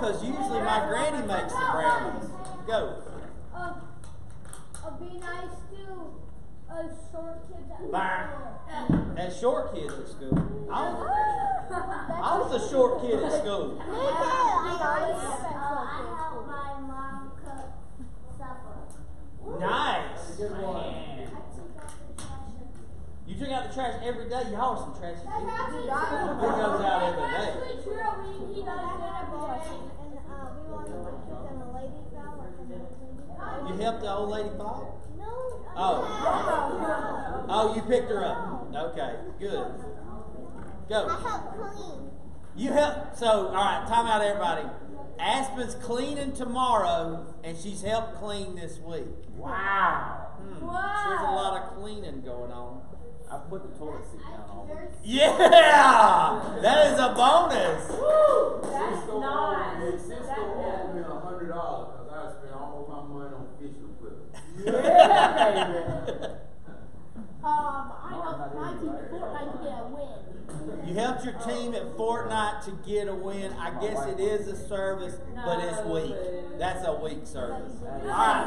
because usually my granny makes the brownies. Go. Be nice to short kids at school. At short kids at school. I was a short kid at school. I help my mom cook supper. Nice. You took out the trash every day. Y'all are some trash. It goes out every day. You helped the old lady fall? No. Oh, you picked her up. Okay, good. Go. I help clean. You help. So, all right, time out, everybody. Aspen's cleaning tomorrow, and she's helped clean this week. Wow. There's a lot of cleaning going on. I put the toilet seat down already. Yeah! That is a bonus. Woo! That's nice. Cisco owed me $100 because I spent all my money on fishing equipment. Yeah, I helped my team at Fortnite to get a win. You helped your team at Fortnite to get a win. I guess it is a service, but it's weak. That's a weak service. All right,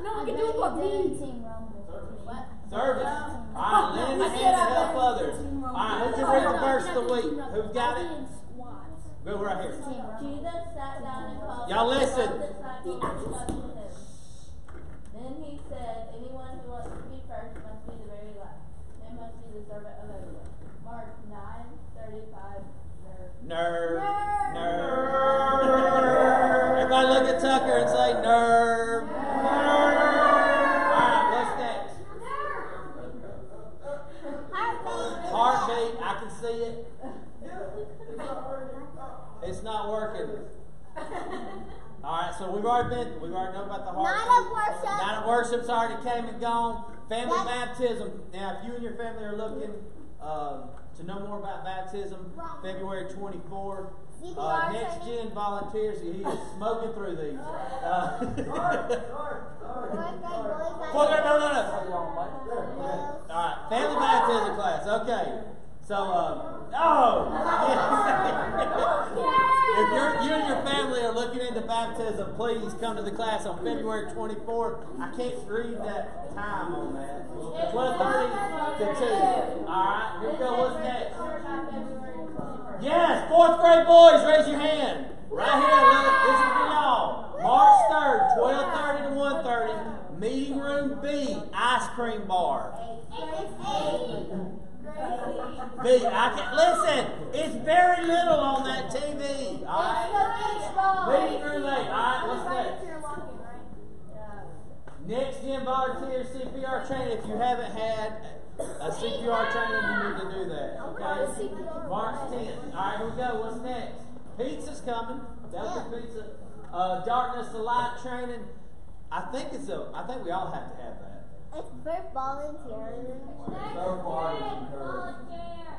No one can do it but me. service. All right, Linda said to help others. All right, who can read the verse of the week? Who's got it? Go right here. Jesus sat down and called. Y'all listen. Then he said, anyone who wants to be first must be the very last, and must be the servant of everyone. Mark 9:35. Nerve. Everybody look at Tucker and say nerve. Alright, what's next? Heartbeat. I can see it. It's not working. Alright, so we've already known about the heartbeat. Night of worship. Night of worship's already came and gone. Family baptism. Now, if you and your family are looking to know more about baptism, February 24th. Next Gen volunteers. He is smoking through these. No. Alright, family baptism class. Okay. So, if you and your family are looking into baptism, please come to the class on February 24th. I can't read that time on that. 12:30 to 2. Alright, here we go. What's next? Yes, 4th grade boys, raise your hand. Right here, look, this is for y'all. March 3rd, 12:30 to 1:30, meeting room B, ice cream bar. B, listen, it's very little on that TV. Alright? Meeting room A. Alright, what's next? Next Gen volunteer CPR training. If you haven't had a CPR training, you need to do that. Okay? March 10th. Alright, here we go. What's next? Pizza's coming. That'll be pizza. Darkness to light training. I think we all have to have that. It's for volunteers.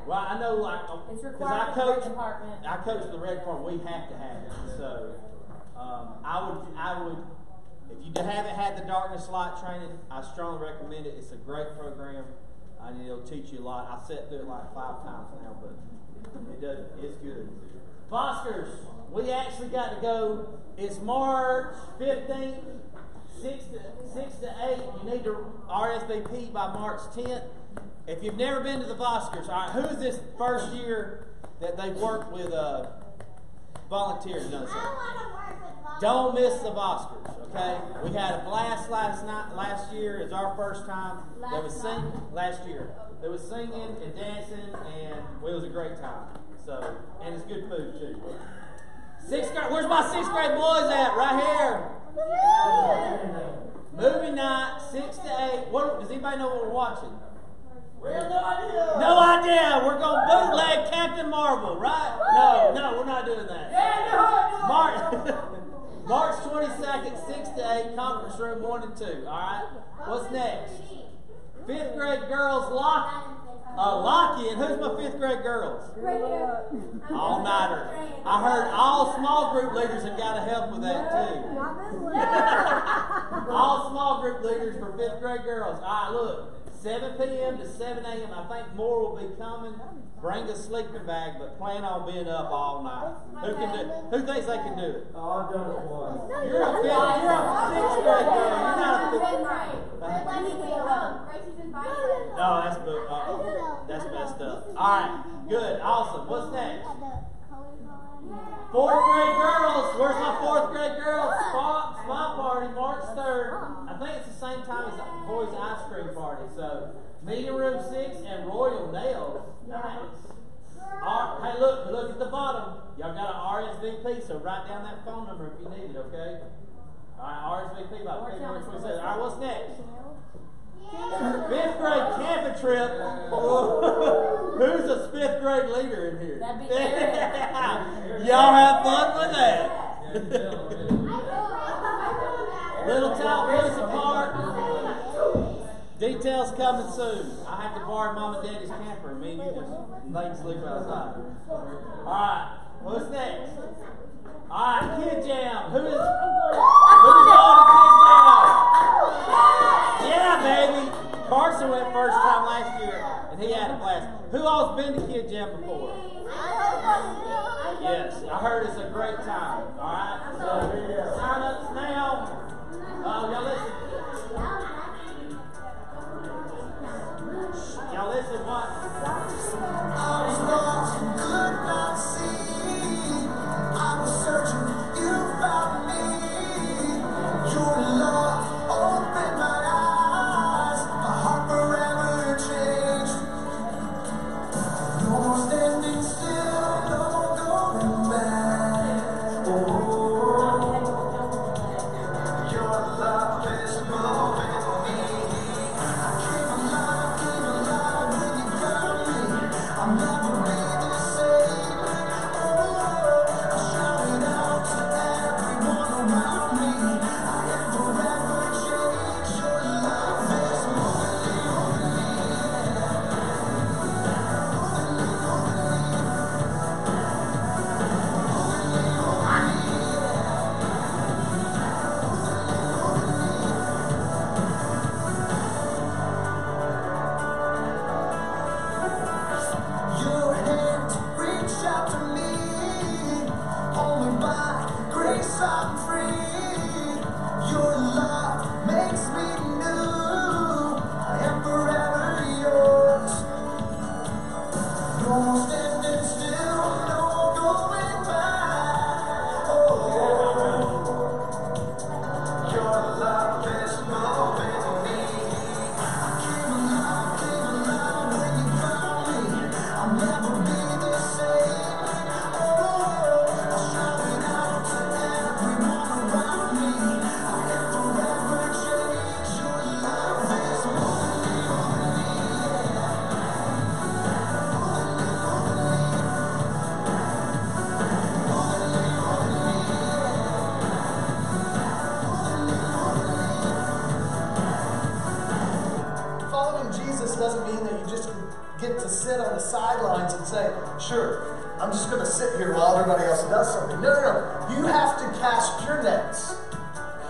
Well, I know, It's because required for the department. I coach the red department. We have to have it. So, I would. If you haven't had the darkness light training, I strongly recommend it. It's a great program, and it'll teach you a lot. I've sat through it like 5 times now, but it's good. Foskers, we actually got to go. It's March 15th, 6 to 8. You need to RSVP by March 10th. If you've never been to the Foskers, all right, who is this first year that they worked with volunteers? I want to work with volunteers. Don't miss the Foskers, okay? We had a blast last year. It's our first time. There was singing and dancing, and it was a great time. So, and it's good food too. 6th grade, where's my 6th grade boys at? Right here. Movie night, 6 to 8. Does anybody know what we're watching? We have no idea. No idea. We're going to bootleg Captain Marvel, right? No, we're not doing that. March 22nd, 6 to 8, conference room 1 and 2. All right. What's next? 5th grade girls lock-in. Who's my 5th grade girls? All nighter. I heard all small group leaders have got to help with that too. All small group leaders for 5th grade girls. All right, look. 7 p.m. to 7 a.m. I think more will be coming. Bring a sleeping bag, but plan on being up all night. Who thinks they can do it? Oh, I've done it once. You're a 6th grade girl. You're not a 5th grade. No, that's messed up. All right, good, awesome. What's next? 4th grade girls. Where's my 4th grade girls? Spa party, March 3rd. I think it's the same time as the boys' ice cream party. So, meeting room 6 and Royal Nails. Nice. Hey, look at the bottom. Y'all got an RSVP, so write down that phone number if you need it, okay? All right, RSVP by February 27th. All right, what's next? 5th grade camping trip. Who's a 5th grade leader in here? That'd be Eric. Y'all have fun with that. Little Town Police Park. Details coming soon. I have to borrow Mom and Daddy's camper, and me and you just lay and sleep outside. Alright, what's next? Alright, Kid Jam. Who's going to Kid Jam? Yeah, baby. Carson went first time last year, and he had a blast. Who all's been to Kid Jam before? Yes, I heard it's a great time. Alright, so sign ups now. Y'all listen. Y'all listen, what? I was lost and could not see. I was searching, you found me. Your love opened my eyes. My heart forever changed. No more standing still, no going back. Oh, your love is moving me. Came alive when you found me. I'll never be the same. Oh, I shouted out to everyone around me. I am forever changed. Your love is moving me. Your hand reached out to me. Only by grace I'm free. Your love makes me new. I am forever yours. No more standing still, no going back. Oh, your love is moving me. Came alive when you found me. I'll never be the same. Oh, I shouted out to everyone around me. I am forever changed. Your love is moving me. Following Jesus doesn't mean that you just get to sit on the sidelines and say, sure, I'm just going to sit here while everybody else does something. No. You have to cast your nets.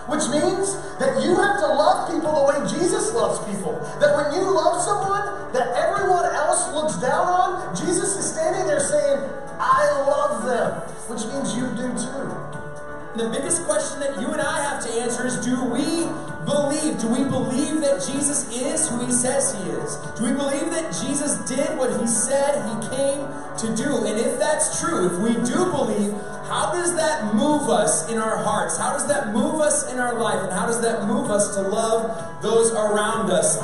Which means that you have to love people the way Jesus loves people. That when you love someone that everyone else looks down on, Jesus is standing there saying, I love them. Which means you do too. The biggest question that you and I have to answer is, do we believe that Jesus is who he says he is? Do we believe that Jesus did what he said he came to do? And if that's true, if we do believe, how does that move us in our hearts? How does that move us in our life? And how does that move us to love those around us?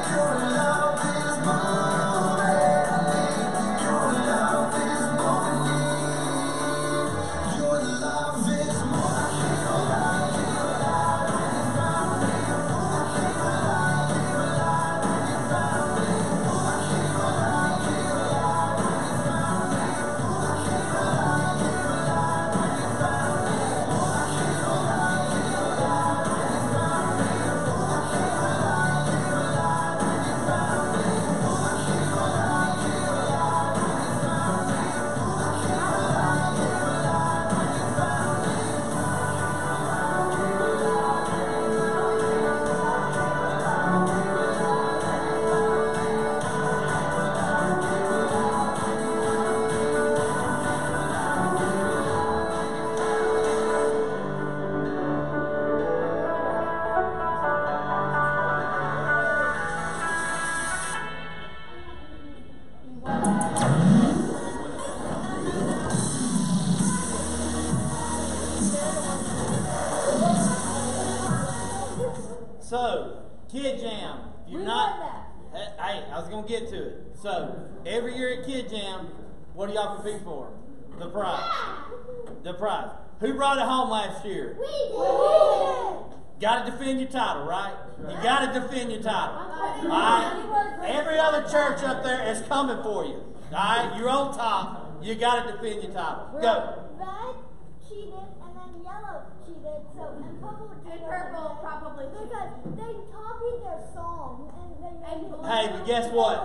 Your love is moving. was going to get to it. So, every year at Kid Jam, what do y'all compete for? The prize. The prize. Who brought it home last year? We did. Got to defend your title, right? You got to defend your title. All right? Every other church up there is coming for you. All right? You're on top. You got to defend your title. Go. Red cheated and then yellow cheated, so and purple cheated. And purple probably because they copied their song and they Hey, but guess what?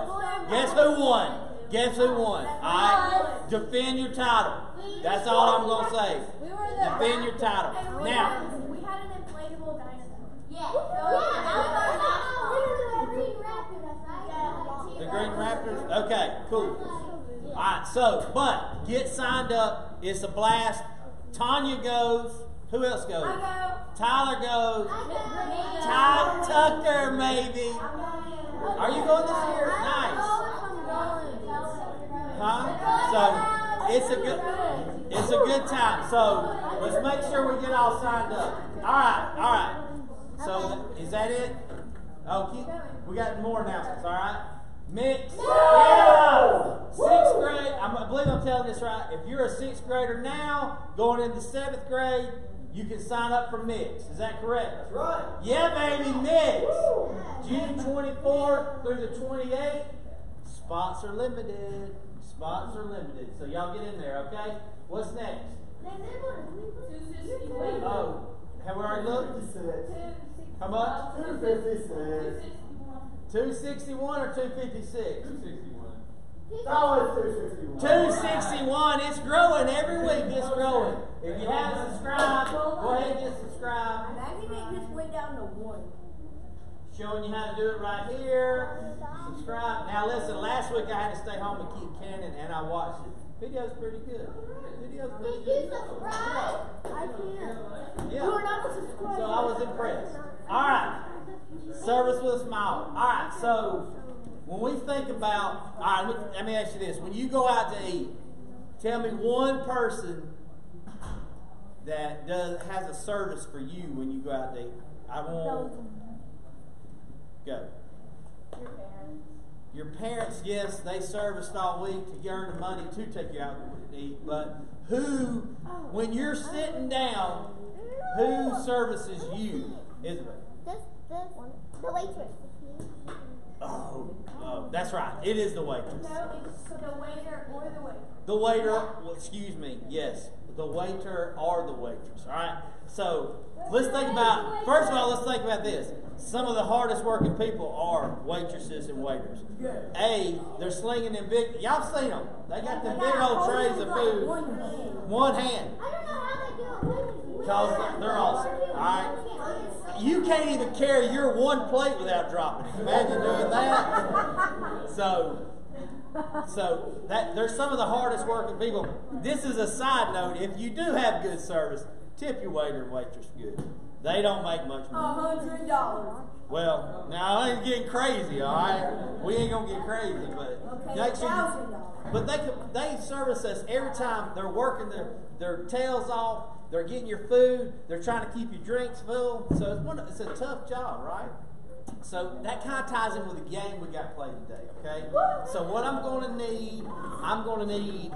Guess who won? Guess who won? All right? Defend your title. That's all I'm going to say. Defend your title. Now, we had an inflatable dinosaur. Yeah. the Green Raptors? Okay, cool. All right, so, but get signed up. It's a blast. Tanya goes. Who else goes? I go. Tyler goes. Tucker, maybe. Are you going this year? Nice. Huh? So it's a good time. So let's make sure we get all signed up. All right. So is that it? Oh, we got more announcements. All right. Mix. Yeah. 6th grade. I believe I'm telling this right. If you're a 6th grader now, going into 7th grade, you can sign up for Mix. Is that correct? That's right. Yeah, baby, Mix. June 24th through the 28th. Spots are limited. Spots are limited. So y'all get in there, okay? What's next? Oh, have we already looked? How much? 261 or 256? 261. Oh, it's 261. 261. It's growing every week. It's growing. If you haven't subscribed, go ahead and get subscribed. Imagine it just went down to 1. Showing you how to do it right here. Subscribe. Now listen, last week I had to stay home and keep canning, and I watched it. Video's pretty good. Video's pretty good. Subscribe. I can't. Yeah. You are not a subscriber. So I was impressed. All right. Service with a smile. All right. So when we think about, all right, let me ask you this: when you go out to eat, tell me one person that has a service for you when you go out to eat. I want. Go. Your parents. Your parents, yes, they serviced all week to earn the money to take you out to eat. But who, when you're sitting down, who services you? Isabel? The waitress. Oh, that's right. It is the waitress. No, it's the waiter or the waiter. The waiter, well, excuse me, yes. The waiter or the waitress. All right? So let's think about, first of all, let's think about this. Some of the hardest working people are waitresses and waiters. They're slinging them big, y'all seen them. They got them big old trays of food. One hand. I don't know how they do it. Because they're awesome. All right? You can't even carry your one plate without dropping it. Imagine doing that. So there's some of the hardest working people. This is a side note. If you do have good service, tip your waiter and waitress good. They don't make much money. $100. Well, now I ain't getting crazy, all right? We ain't gonna get crazy, but make sure but they service us every time. They're working their tails off. They're getting your food. They're trying to keep your drinks full. So it's a tough job, right? So that kind of ties in with the game we got played today, okay? So what I'm going to need,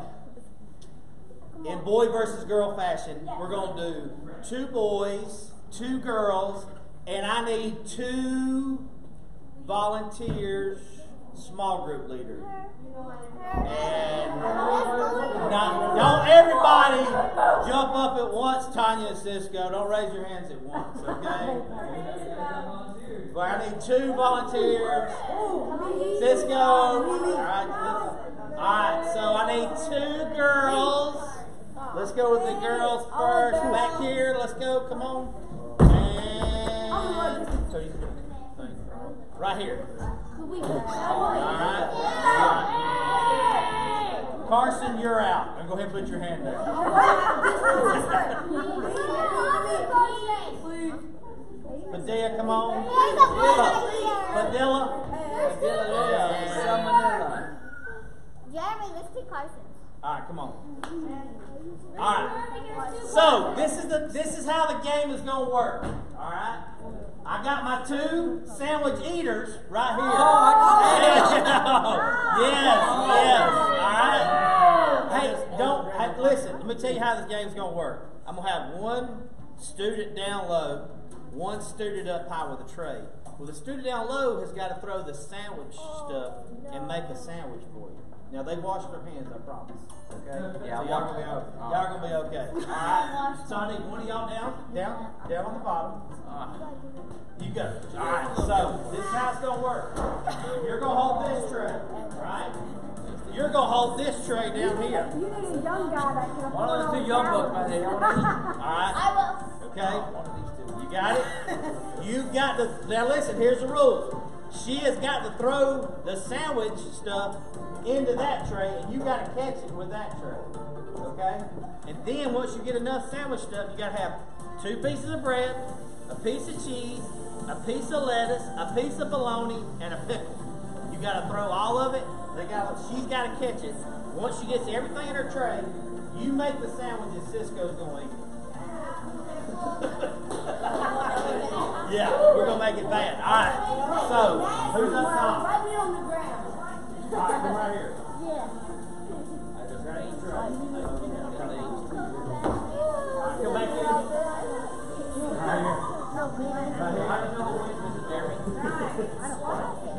in boy versus girl fashion, we're going to do 2 boys, 2 girls, and I need 2 volunteers, small group leaders. And don't everybody jump up at once, Tanya and Cisco. Don't raise your hands at once, okay? But I need 2 volunteers. Cisco. All right, so I need 2 girls. Let's go with the girls first. Back here, let's go. Come on. And right here. All right. Carson, you're out. And go ahead and put your hand down. Padilla, come on. Padilla. Salmonella. Jeremy, let's pick Carson. All right, come on. All right. So this is how the game is going to work. All right. I got my 2 sandwich eaters right here. this game's going to work. I'm going to have one student down low, one student up high with a tray. Well, the student down low has got to throw the sandwich stuff and make a sandwich for you. Now, they washed their hands, I promise. Okay? Yeah, so y'all going to be okay. All right. So I need one of y'all down on the bottom. You go. All right. So this is how it's going to work. You're going to hold this tray. All right? You're going to hold this tray down here. You need a young guy that can afford One of the two young bucks right there. All right? I will. Okay? You got it? You got the. Now listen, here's the rules. She has got to throw the sandwich stuff into that tray, and you got to catch it with that tray. Okay? And then once you get enough sandwich stuff, you got to have 2 pieces of bread, a piece of cheese, a piece of lettuce, a piece of bologna, and a pickle. You got to throw all of it. She's got to catch it. Once she gets everything in her tray, you make the sandwich and Cisco's going to eat it. Yeah, we're going to make it bad. All right. So, who's up top? Right me on the ground. All right, come right here. Yeah. Come back here. Right here. Right here.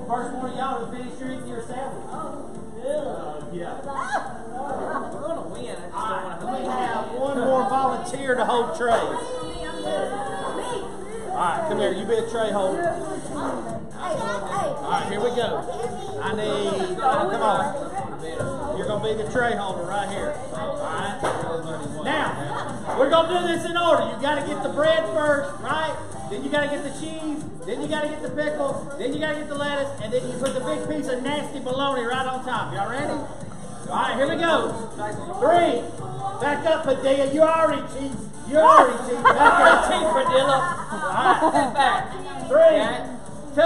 First one of y'all to finish eating your sandwich. Yeah. We're going to win. I just don't want to We have one more volunteer to hold trays. Alright, come here. You be a tray holder. Alright, here we go. I need, come on. You're going to be the tray holder right here. Alright? Now, we're going to do this in order. You got to get the bread first, right? Then you got to get the cheese. Then you got to get the pickle. Then you got to get the lettuce. And then you put the big piece of nasty bologna right on top. Y'all ready? Alright, here we go. 3. Back up, Padilla. You already cheat. You already cheat. Back up. cheat, Padilla. Alright, back. 3, 2,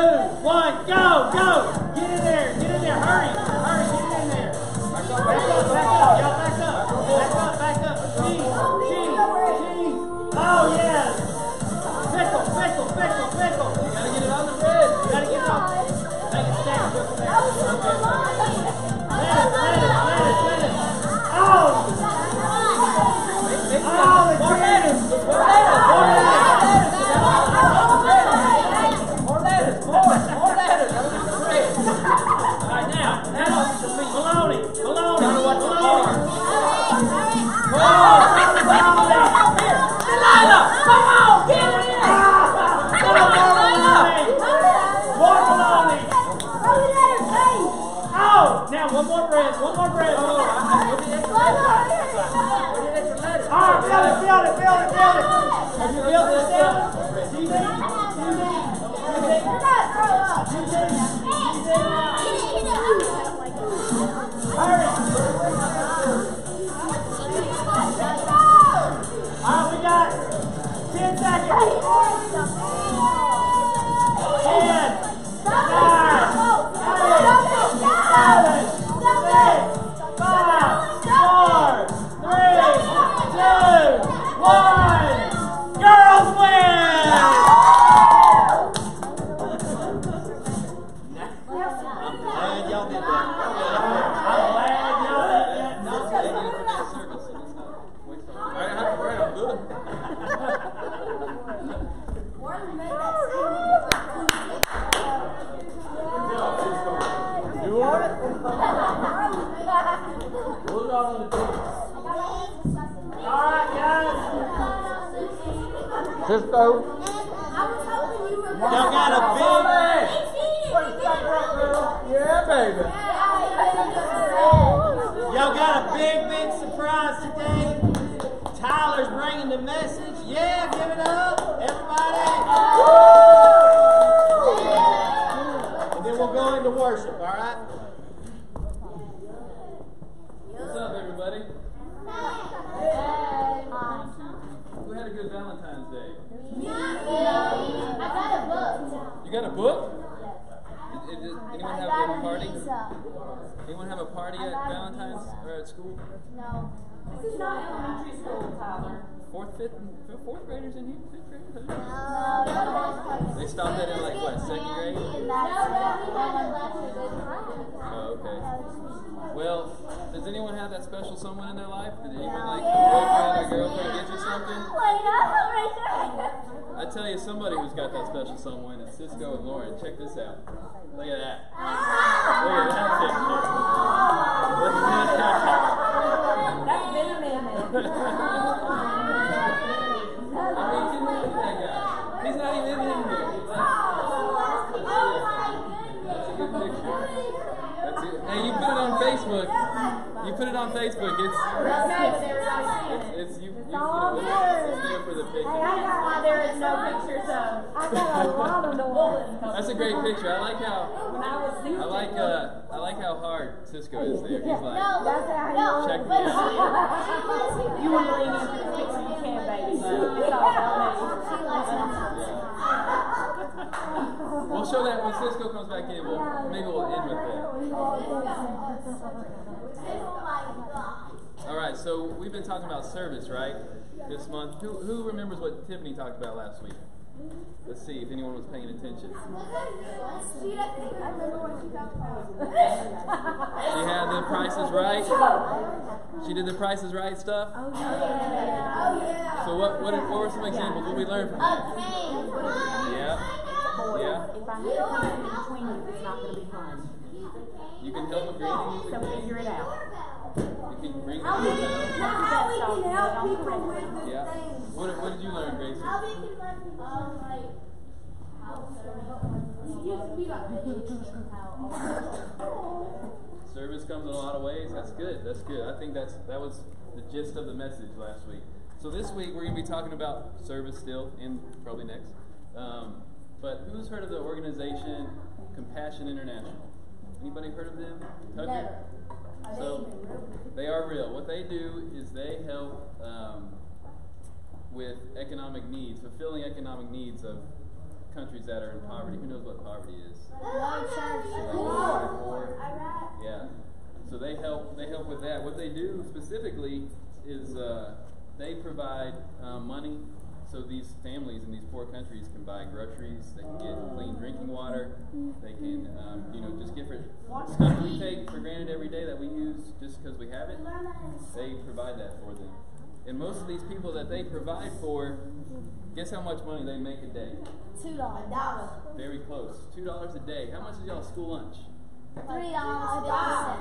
1, go, go. Get in there. Get in there. Hurry. Hurry. Get in there. Back up, back up. Y'all back up. Back up, back up. Cheese. Cheese. Cheese. Oh, yes. Pickle, pickle, pickle, pickle. You gotta get it on the bread. You gotta get it on. Make it stack. Lettuce, lettuce, lettuce, lettuce. Oh! Oh, the lettuce! More lettuce! More lettuce! More lettuce! Alright, now, bologna! Bologna! Gotta watch the bar. Bologna! Delilah! Come on! Get it in! More bologna! Oh! Now, one more bread. One more bread. Oh, alright, build it, build it, build it, build it. Have you built this down? Hurry. Alright, we got 10 seconds. 10, 9, 8, 7, 5, 4, 3, 2, 1. Girls win! I'm glad y'all did that. I'm glad y'all did that. Alright, I'm good. You want it? Hold on to the Alright, guys. Cisco. Y'all got a big. Yeah, baby. Y'all got a big surprise today. Tyler's bringing the message. Yeah, give it up, everybody. And then we'll go into worship, all right? What's up, everybody? Who had a good Valentine's Day? I got a book. You got a book? Did anyone have a party? Anyone have a party at Valentine's or at school? No. This is not elementary school, Tyler. Fourth graders in here? Fifth graders? No. They stopped that in like what, second grade? No, we had it last year. Oh, okay. Well, Does anyone have that special someone in their life? Did anyone like a boyfriend or girlfriend get you something? I tell you, somebody who's got that special someone is Cisco and Lauren. Check this out. Look at that. Look at that picture. Look at that. That's been a minute. I mean, look at that guy. He's not even in here. That's a good picture. That's it. Hey, you put it on Facebook. You put it on Facebook. It's there for the picture. That's why there is no pictures of. I got a lot of noise. That's a great picture. I like how hard Cisco is there. He's like, check me out. You want to lean into the picture, you can, baby. But it's all about me. We'll show that when Cisco comes back in. Maybe we'll end with that. All right, so we've been talking about service, right? This month. Who remembers what Tiffany talked about last week? Let's see if anyone was paying attention. She had the Price is Right. She did the Price is Right stuff. Oh yeah. So what were some examples? What we learned from that? Yeah. Yeah. If I have to come in between you, it's not going to be fun. You can help with grading. So figure it out. You can bring How we can help people with the yeah. things. What did you learn, Gracie? How we can let people Service comes in a lot of ways. That's good. That's good. I think that was the gist of the message last week. So this week we're going to be talking about service still, and probably next. But who's heard of the organization Compassion International? Anybody heard of them? Never. So they are real. What they do is they help with economic needs, fulfilling economic needs of countries that are in poverty. Who knows what poverty is? Yeah. So they help with that. What they do specifically is they provide money so these families in these poor countries can buy groceries, they can get clean drinking water, they can just get stuff we take for granted every day that we use just because we have it. They provide that for them. And most of these people that they provide for, guess how much money they make a day? $2. Very close. $2 a day. How much is y'all's school lunch? $3. Isn't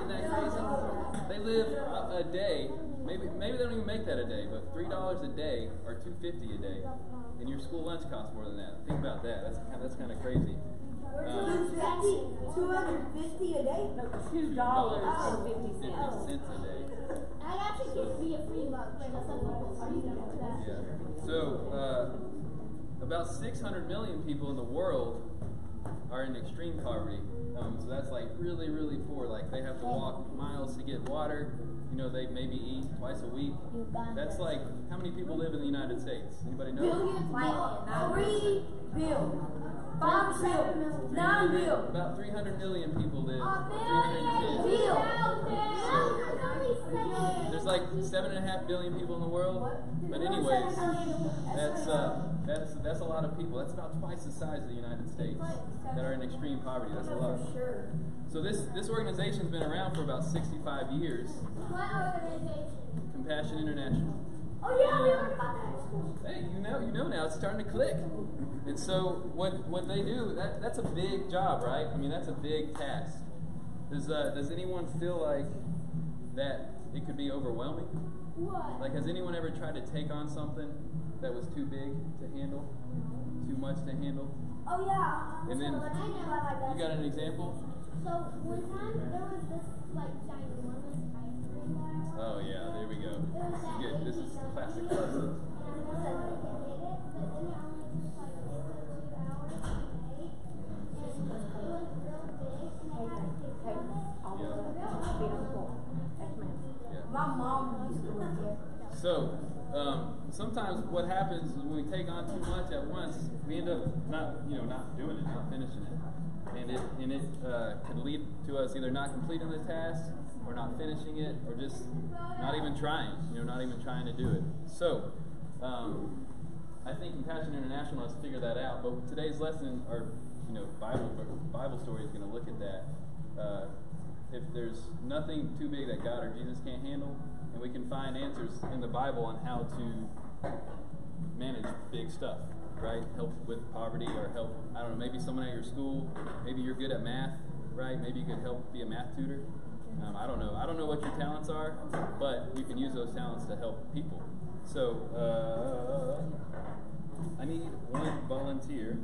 that crazy? They live a day. Maybe they don't even make that a day, but $3 a day or $2.50 a day, and your school lunch costs more than that. Think about that. That's kind of crazy. $250 a day? No, $2.50. 50 cents a day. That actually gives me a free lunch. Yeah. So about 600 million people in the world are in extreme poverty. So that's like really, really poor. Like they have to walk miles to get water. They maybe eat twice a week. That's like, how many people live in the United States? Anybody know? 3 billion. 5 billion. 9 billion. About 300 million people live. There's like 7.5 billion people in the world. But anyways, that's a lot of people. That's about twice the size of the United States that are in extreme poverty. That's a lot. So this organization's been around for about 65 years. What organization? Compassion International. Oh yeah, we learned about that. Hey, you know now, it's starting to click. And so what they do, that's a big job, right? I mean, that's a big task. Does anyone feel like that it could be overwhelming? What? Like, has anyone ever tried to take on something that was too big to handle? Too much to handle? Oh yeah. And then, you got an example? So one time there was this ginormous ice cream bar. Oh yeah, there we go. This is good. This is classic Carson. My mom used to work there. So sometimes what happens is when we take on too much at once, we end up not doing it, not finishing it. And it can lead to us either not completing the task, or not finishing it, or just not even trying, not even trying to do it. So, I think Compassion International has figured that out. But today's lesson, or Bible story, is going to look at that. If there's nothing too big that God or Jesus can't handle, and we can find answers in the Bible on how to manage big stuff, right? Help with poverty, or help, I don't know, maybe someone at your school, maybe you're good at math, right? Maybe you could help be a math tutor. I don't know. I don't know what your talents are, but you can use those talents to help people. So, I need one volunteer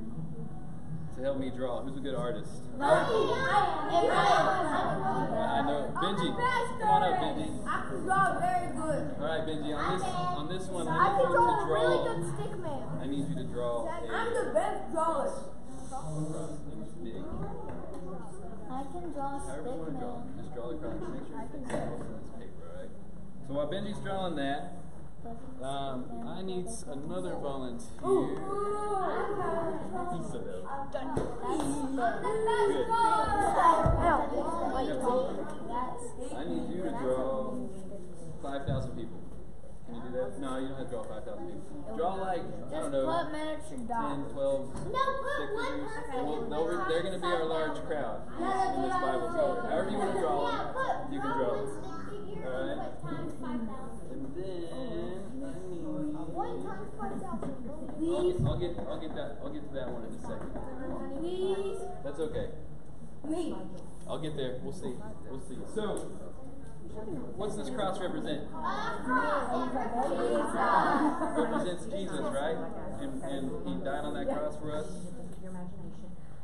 to help me draw. Who's a good artist? I know. Benji. Come on up, Benji. I can draw very good. All right, Benji. On this one, I can draw a really draw. good stick man. I need you to draw I'm the best drawer. big. I can draw a However you stick want to draw. man. Just draw the cross. Make sure it's on this paper, all right? So while Benji's drawing that, I need another volunteer. He said that. I need you to draw 5,000 people. Can you do that? No, you don't have to draw 5,000 people. Draw like, I don't know, 10, 12, stick figures. They're going to be our large crowd in this Bible story. However you want to draw them, you can draw them. Alright? And then I'll get to that one in a second. Please. That's okay. Me. I'll get there. We'll see. So, what's this cross represent? Represents Jesus, right? And he died on that cross for us.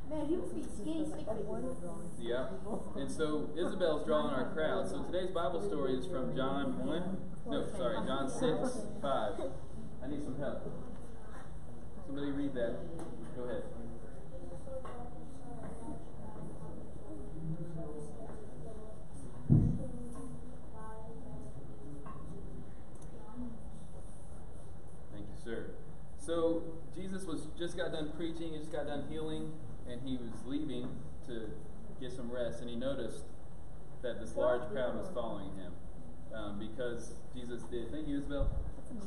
Man, you must be skinny stick figure. Yeah. And so Isabel's drawing our crowd. So today's Bible story is from John 6, 5. I need some help. Somebody read that. Go ahead. Thank you, sir. So Jesus just got done preaching, he just got done healing, and he was leaving to get some rest, and he noticed that this large crowd was following him because Jesus did. Thank you, Isabel.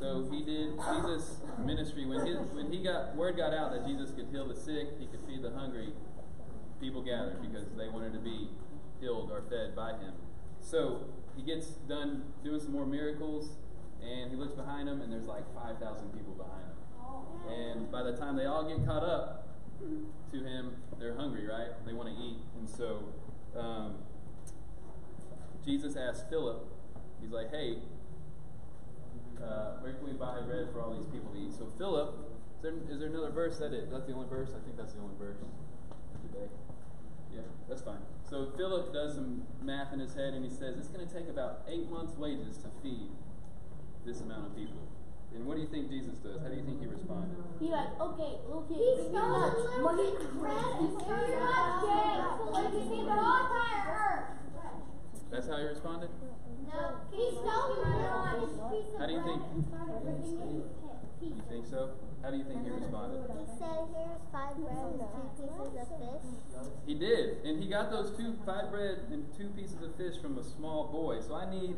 So he did Jesus' ministry. When word got out that Jesus could heal the sick, he could feed the hungry, people gathered because they wanted to be healed or fed by him. So he gets done doing some more miracles, and he looks behind him, and there's like 5,000 people behind him. And by the time they all get caught up to him, they're hungry, right? They want to eat. And so Jesus asked Philip, he's like, hey, where can we buy bread for all these people to eat? So Philip, is there another verse? That's the only verse? I think that's the only verse today. Yeah, that's fine. So Philip does some math in his head, and he says it's going to take about 8 months' wages to feed this amount of people. And what do you think Jesus does? How do you think he responded? He like, okay, he stole money from That's how he responded? No, he stole money. How do you think? You think so? How do you think he responded? He said, here's 5 bread and 2 pieces of fish. He did. And he got those 5 bread and 2 pieces of fish from a small boy. So I need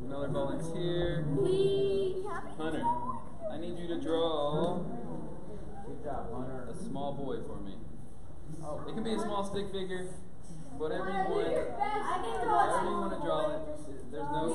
another volunteer. Please. Hunter, I need you to draw a small boy for me. It can be a small stick figure, whatever you want. However you want to draw it. There's no